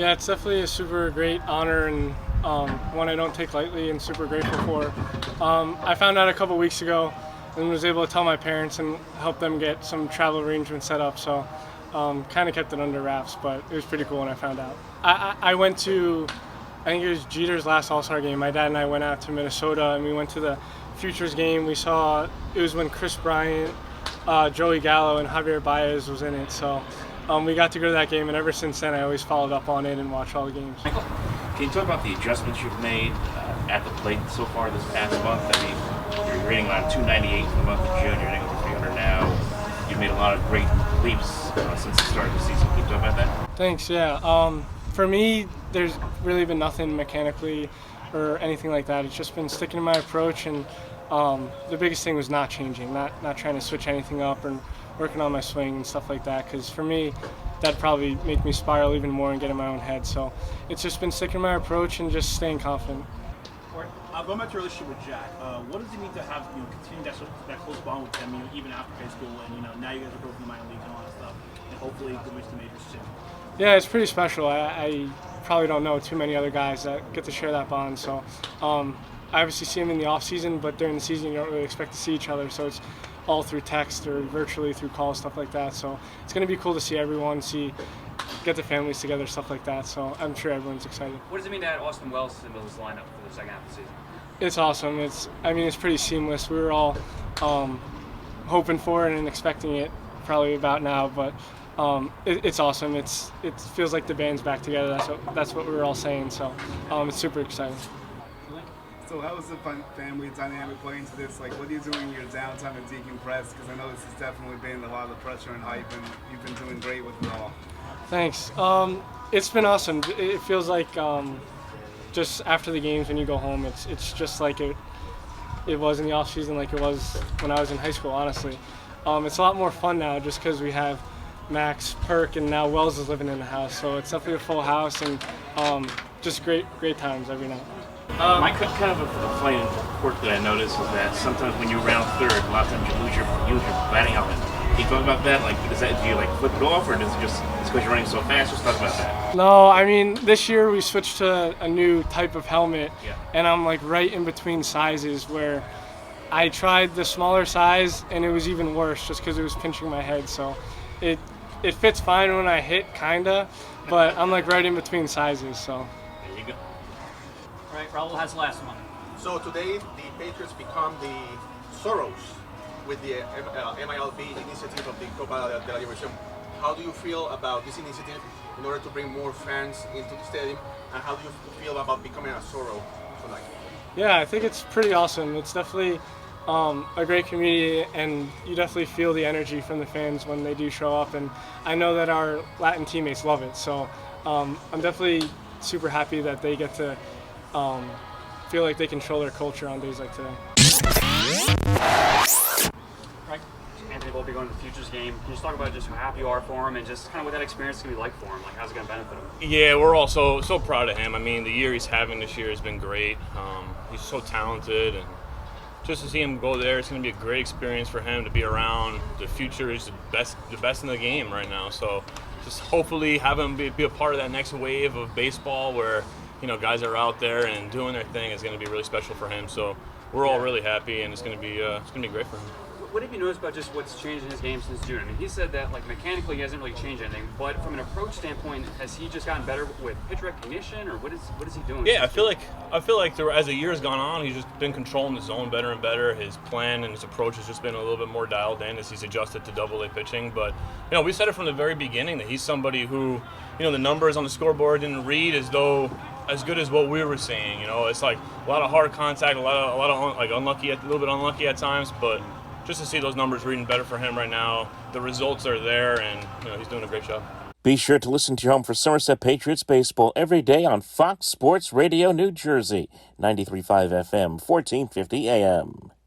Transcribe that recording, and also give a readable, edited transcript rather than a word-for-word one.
Yeah, it's definitely a super great honor and one I don't take lightly and super grateful for. I found out a couple weeks ago and was able to tell my parents and help them get some travel arrangements set up. So kind of kept it under wraps, but it was pretty cool when I found out. I went to, I think it was Jeter's last All-Star game. My dad and I went out to Minnesota and we went to the Futures game. We saw, it was when Chris Bryant, Joey Gallo, and Javier Baez was in it. So we got to go to that game, and ever since then I always followed up on it and watched all the games. Michael, can you talk about the adjustments you've made at the plate so far this past month? I mean, you're hitting around 298 for the month of June. You're hitting over 300 now. You've made a lot of great leaps since the start of the season. Can you talk about that? Thanks, yeah. For me, there's really been nothing mechanically or anything like that. It's just been sticking to my approach, and the biggest thing was not changing, not trying to switch anything up and working on my swing and stuff like that, because for me, that'd probably make me spiral even more and get in my own head. So it's just been sticking to my approach and just staying confident. Going back to your relationship with Jack, what does it mean to have continue that close bond with him, even after high school, and now you guys are both in the minor leagues and all that stuff, and hopefully go reach the majors soon? Yeah, it's pretty special. I probably don't know too many other guys that get to share that bond. So I obviously see him in the off season, but during the season you don't really expect to see each other. So it's all through text or virtually through calls, stuff like that. So it's going to be cool to see everyone, get the families together, stuff like that. So I'm sure everyone's excited. What does it mean to add Austin Wells to this lineup for the second half of the season? It's awesome. It's pretty seamless. We were all hoping for it and expecting it probably about now, but it's awesome. It feels like the band's back together. That's what we were all saying. So it's super exciting. So how was the family dynamic playing into this? Like, what do you do in your downtime to decompress? Because I know this has definitely been a lot of pressure and hype, and you've been doing great with it all. Thanks. It's been awesome. It feels like just after the games when you go home, it's just like it was in the off season, like it was when I was in high school. Honestly, it's a lot more fun now just because we have Max, Perk, and now Wells is living in the house. So it's definitely a full house and just great times every night. My kind of a funny quirk that I noticed is that sometimes when you're around third, a lot of times you lose your batting helmet. Can you talk about that? Like, do you like flip it off, or is it just because you're running so fast? Just talk about that. No, I mean this year we switched to a new type of helmet, Yeah. and I'm like right in between sizes where I tried the smaller size and it was even worse just because it was pinching my head. So it fits fine when I hit, kinda, but I'm like right in between sizes. So. There you go. All right, Raul has the last one. So today, the Patriots become the Soros with the MLB initiative of the Copa de la Diversión. How do you feel about this initiative in order to bring more fans into the stadium? And how do you feel about becoming a Soro tonight? Yeah, I think it's pretty awesome. It's definitely a great community, and you definitely feel the energy from the fans when they do show up. And I know that our Latin teammates love it. So I'm definitely super happy that they get to feel like they control their culture on days like today. Right. Anthony Volpe going to the Futures game. Can you just talk about just how happy you are for him and just kind of what that experience is going to be like for him? Like, how's it going to benefit him? Yeah, we're all so proud of him. I mean, the year he's having this year has been great. He's so talented, and just to see him go there, it's going to be a great experience for him to be around. The future is the best in the game right now. So just hopefully have him be a part of that next wave of baseball where, guys are out there and doing their thing is going to be really special for him. So we're all really happy, and it's going to be great for him. What have you noticed about just what's changed in his game since June? I mean, he said that like mechanically he hasn't really changed anything, but from an approach standpoint, has he just gotten better with pitch recognition, or what is he doing? Yeah, I feel like as the year has gone on, he's just been controlling the zone better and better. His plan and his approach has just been a little bit more dialed in as he's adjusted to Double-A pitching. But we said it from the very beginning that he's somebody who, the numbers on the scoreboard didn't read as good as what we were seeing. It's like a lot of hard contact, a lot of like unlucky, a little bit unlucky at times, but just to see those numbers reading better for him right now, the results are there, and he's doing a great job. Be sure to listen to your home for Somerset Patriots baseball every day on Fox Sports Radio New Jersey, 93.5 FM, 1450 AM.